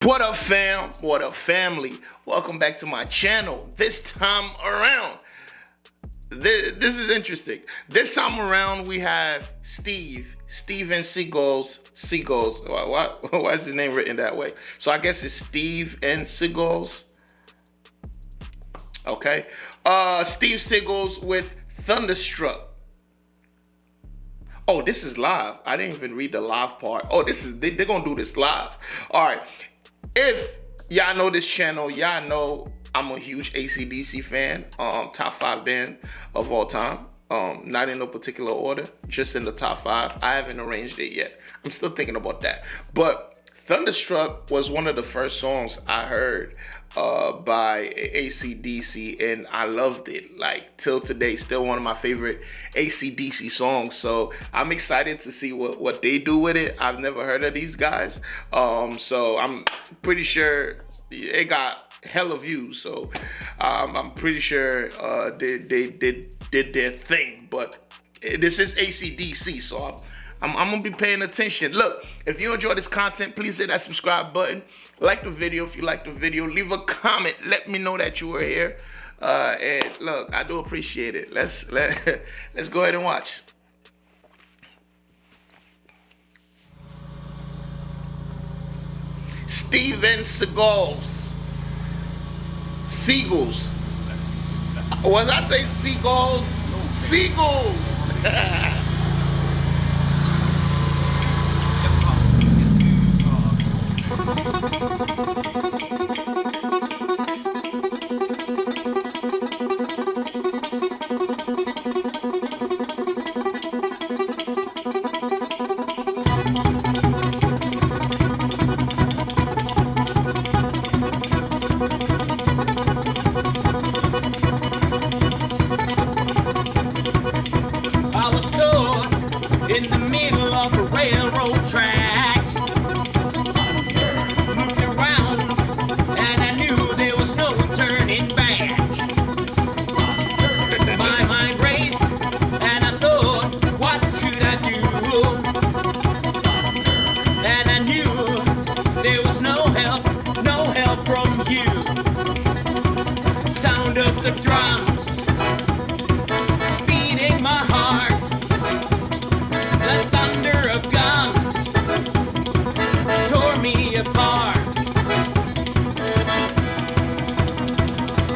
What up, fam? What up, family? Welcome back to my channel. This time around, this is interesting. This time around, we have Steven Seagulls. Why is his name written that way? So I guess it's Steve and Seagulls. Okay. Steve Seagulls with Thunderstruck. Oh, this is live. I didn't even read the live part. Oh, they're gonna do this live. All right. If y'all know this channel, y'all know I'm a huge AC/DC fan. Top 5 band of all time. Not in no particular order, just in the top 5. I haven't arranged it yet. I'm still thinking about that. But Thunderstruck was one of the first songs I heard by AC/DC, and I loved it. Like, till today, still one of my favorite AC/DC songs. So I'm excited to see what they do with it. I've never heard of these guys, so I'm pretty sure it got hella views. So I'm pretty sure they did their thing. But this is AC/DC, so I'm gonna be paying attention. Look, if you enjoy this content, please hit that subscribe button. Like the video if you like the video. Leave a comment. Let me know that you were here. And look, I do appreciate it. Let's go ahead and watch. Steven Seagulls. Seagulls. Was I say seagulls? Seagulls. I was caught in the middle of a railroad track. Moved around and I knew there was no turning back. My mind raced and I thought, what could I do? And I knew there was no help from you. Sound of the drums beating my heart. The thunder of guns tore me apart.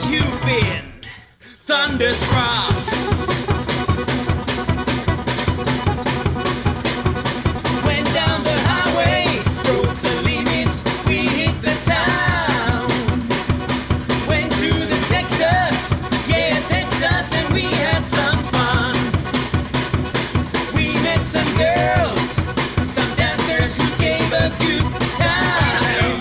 You've been thunderstruck. Went down the highway, broke the limits, we hit the town. Went to the Texas, yeah, Texas, and we had some fun. We met some girls, some dancers who gave a good time.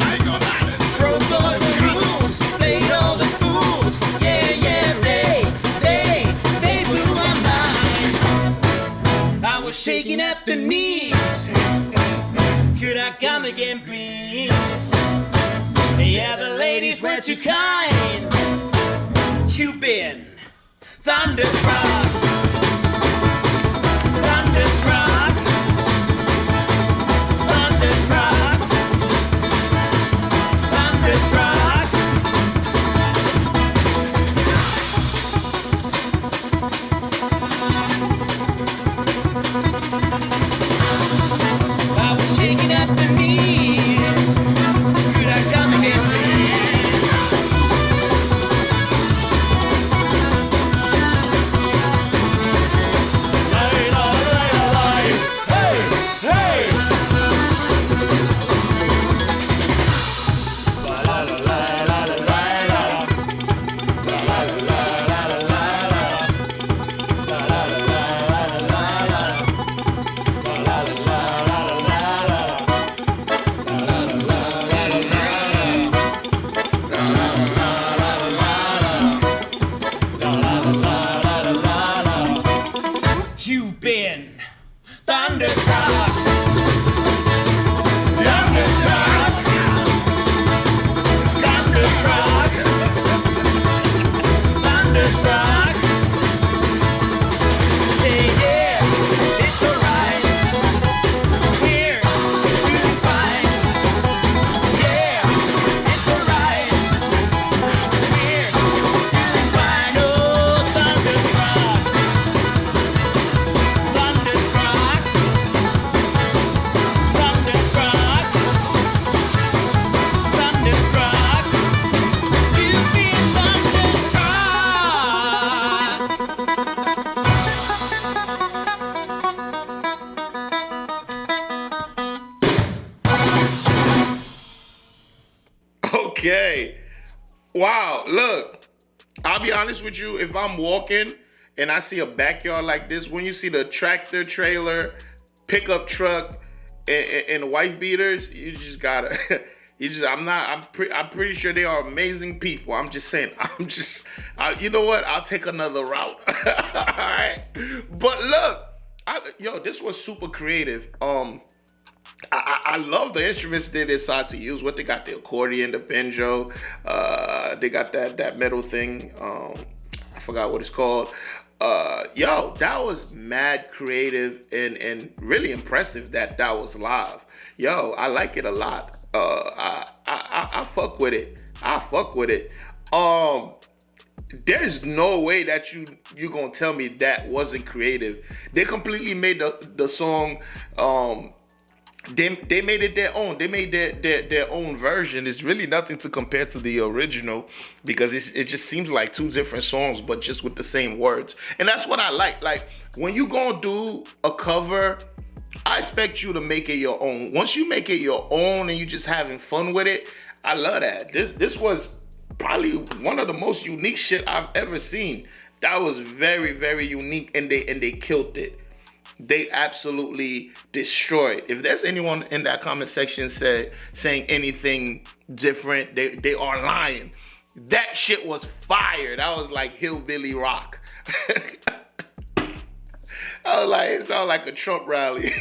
Broke all the rules, played all the fools. Yeah, they blew my mind. I was shaking at the knees. Could I come again, please? Yeah, the ladies were too kind. You've been thunderstruck. Thunderstruck. Thunderstruck. Thunderstruck. I was shaking at the knees. Could I come again, please? Okay. Wow, look, I'll be honest with you. If I'm walking and I see a backyard like this, when you see the tractor trailer, pickup truck, and wife beaters, you just gotta, I'm pretty sure they are amazing people. I'm just saying, you know what? I'll take another route. All right. But look, this was super creative. I love the instruments they decide to use. What they got, the accordion, the banjo, they got that metal thing. I forgot what it's called. That was mad creative and really impressive that was live. Yo, I like it a lot. I fuck with it. There's no way that you gonna tell me that wasn't creative. They completely made the song. They made it their own. They made their own version. It's really nothing to compare to the original because it just seems like two different songs, but just with the same words. And that's what I like. Like when you gonna do a cover, I expect you to make it your own. Once you make it your own and you just having fun with it, I love that. This was probably one of the most unique shit I've ever seen. That was very, very unique, and they killed it. They absolutely destroyed. If there's anyone in that comment section saying anything different, they are lying. That shit was fire. That was like hillbilly rock. I was like, it sounded like a Trump rally.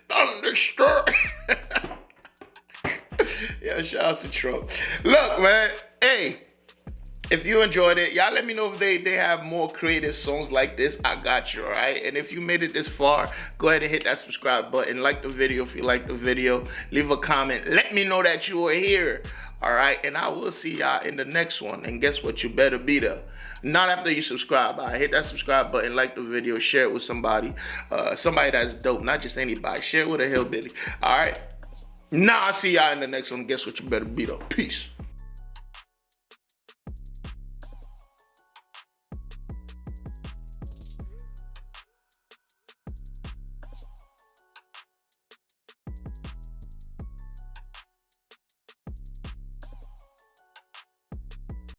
Thunderstruck. Yeah, shout out to Trump. Look, man, hey. If you enjoyed it, y'all let me know if they have more creative songs like this. I got you, all right? And if you made it this far, go ahead and hit that subscribe button. Like the video if you like the video. Leave a comment. Let me know that you are here, all right? And I will see y'all in the next one. And guess what? You better be there. Not after you subscribe. All right? Hit that subscribe button, like the video, share it with somebody. Somebody that's dope, not just anybody. Share it with a hillbilly, all right? Now I'll see y'all in the next one. Guess what? You better be there. Peace.